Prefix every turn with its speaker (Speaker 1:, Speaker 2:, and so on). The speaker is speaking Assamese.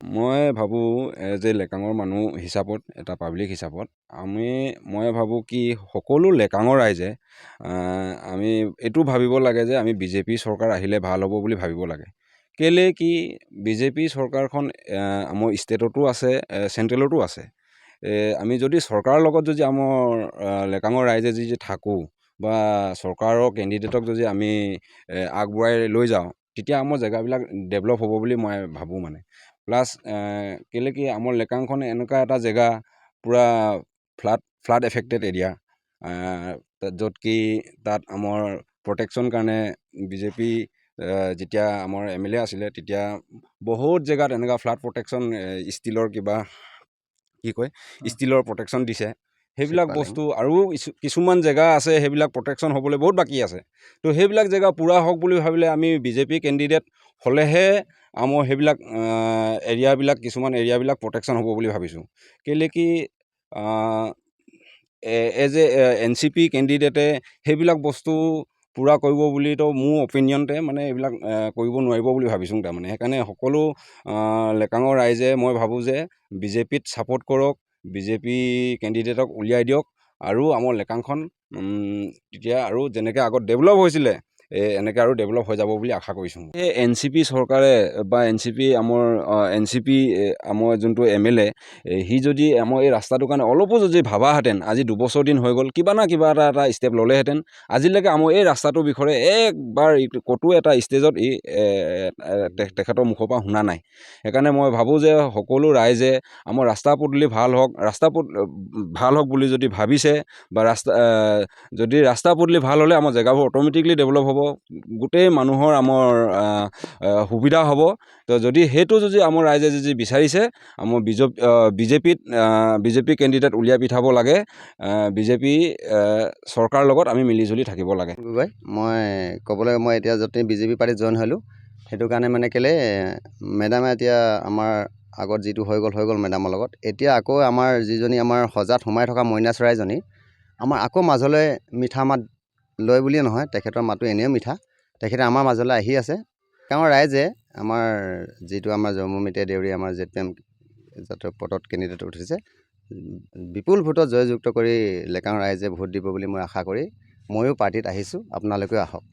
Speaker 1: মই ভাবোঁ যে লেকাঙৰ মানুহ হিচাপত এটা পাব্লিক হিচাপত মই ভাবোঁ কি সকলো লেকাঙৰ ৰাইজে আমি এইটো ভাবিব লাগে যে আমি বিজেপি চৰকাৰ আহিলে ভাল হ'ব বুলি ভাবিব লাগে। কেলৈ কি বিজেপি চৰকাৰখন আমাৰ ষ্টেটতো আছে, চেণ্ট্ৰেলতো আছে। আমি যদি চৰকাৰৰ লগত যদি আমাৰ লেকাঙৰ ৰাইজে যদি থাকোঁ বা চৰকাৰৰ কেণ্ডিডেটক যদি আমি আগবঢ়াই লৈ যাওঁ, তেতিয়া আমাৰ জেগাবিলাক ডেভেলপ হ'ব বুলি মই ভাবোঁ মানে। প্লাছ কেলৈ কি আমাৰ লেকাংখন এনেকুৱা এটা জেগা পূৰা ফ্লাড এফেক্টেড এৰিয়া, য'ত কি তাত আমাৰ প্ৰটেকশ্যন কাৰণে বিজেপি যেতিয়া আমাৰ MLA আছিলে তেতিয়া বহুত জেগাত এনেকুৱা ফ্লাড প্ৰটেকশ্যন ষ্টীলৰ ষ্টীলৰ প্ৰটেকশ্যন দিছে। সেইবিলাক বস্তু আৰু কিছুমান জেগা আছে সেইবিলাক প্ৰটেকশ্যন হ'বলৈ বহুত বাকী আছে। তো সেইবিলাক জেগা পূৰা হওক বুলি ভাবিলে আমি বিজেপি কেণ্ডিডেট হ'লেহে আমাৰ সেইবিলাক কিছুমান এৰিয়াবিলাক প্ৰটেকশ্যন হ'ব বুলি ভাবিছোঁ। কেলৈ কি এজ এ NCP কেণ্ডিডেটে সেইবিলাক বস্তু পূৰা কৰিব বুলিতো মোৰ অপিনিয়নতে মানে এইবিলাক কৰিব নোৱাৰিব বুলি ভাবিছোঁ তাৰমানে। সেইকাৰণে সকলো লেকাঙৰ ৰাইজে মই ভাবোঁ যে বিজেপিত ছাপোৰ্ট কৰক, বিজেপি কেণ্ডিডেটক উলিয়াই দিয়ক আৰু আমাৰ লেকাংখন তেতিয়া আৰু যেনেকৈ আগত ডেভেলপ হৈছিলে এনেকৈ আৰু ডেভেলপ হৈ যাব বুলি আশা কৰিছোঁ। এই NCP চৰকাৰে বা NCP আমাৰ যোনটো MLA সি যদি আমাৰ এই ৰাস্তাটোৰ কাৰণে অলপো যদি ভাবাহেঁতেন, আজি 2 বছৰ দিন হৈ গ'ল, কিবা না কিবা এটা ষ্টেপ ল'লেহেঁতেন। আজিলৈকে আমাৰ এই ৰাস্তাটোৰ বিষয়ে একবাৰ ক'তো এটা ষ্টেজত তেখেতৰ মুখৰ পৰা শুনা নাই। সেইকাৰণে মই ভাবোঁ যে সকলো ৰাইজে আমাৰ ৰাস্তা পদূলি ভাল হওক বুলি যদি ভাবিছে বা যদি ৰাস্তা পদূলি ভাল হ'লে আমাৰ জেগাবোৰ অট'মেটিকলি ডেভেলপ হ'ব, গোটেই মানুহৰ আমাৰ সুবিধা হ'ব। তো যদি আমাৰ ৰাইজে যদি বিচাৰিছে আমাৰ বিজেপি কেণ্ডিডেট উলিয়াই পিঠাব লাগে, বিজেপি চৰকাৰৰ লগত আমি মিলিজুলি থাকিব লাগে।
Speaker 2: মই এতিয়া য'তে বিজেপি পাৰ্টিত জইন হ'লোঁ, সেইটো কাৰণে মানে কেলৈ মেডামে এতিয়া আমাৰ আগত যিটো হৈ গ'ল মেডামৰ লগত, এতিয়া আকৌ আমাৰ যিজনী আমাৰ সজাত সোমাই থকা মইনা চৰাইজনী আমাৰ আকৌ মাজলৈ মিঠা মাত লয় বুলিয়ে নহয়, তেখেতৰ মাতটো এনেও মিঠা, তেখেতে আমাৰ মাজলৈ আহি আছে। গাঁৱৰ ৰাইজে আমাৰ যিটো আমাৰ জন্মমিত্ৰা দেউৰী আমাৰ ZPM পদত কেণ্ডিডেট উঠিছে, বিপুল ভোটত জয়যুক্ত কৰি লেকাঙৰ ৰাইজে ভোট দিব বুলি মই আশা কৰি ময়ো পাৰ্টিত আহিছোঁ। আপোনালোকেও আহক।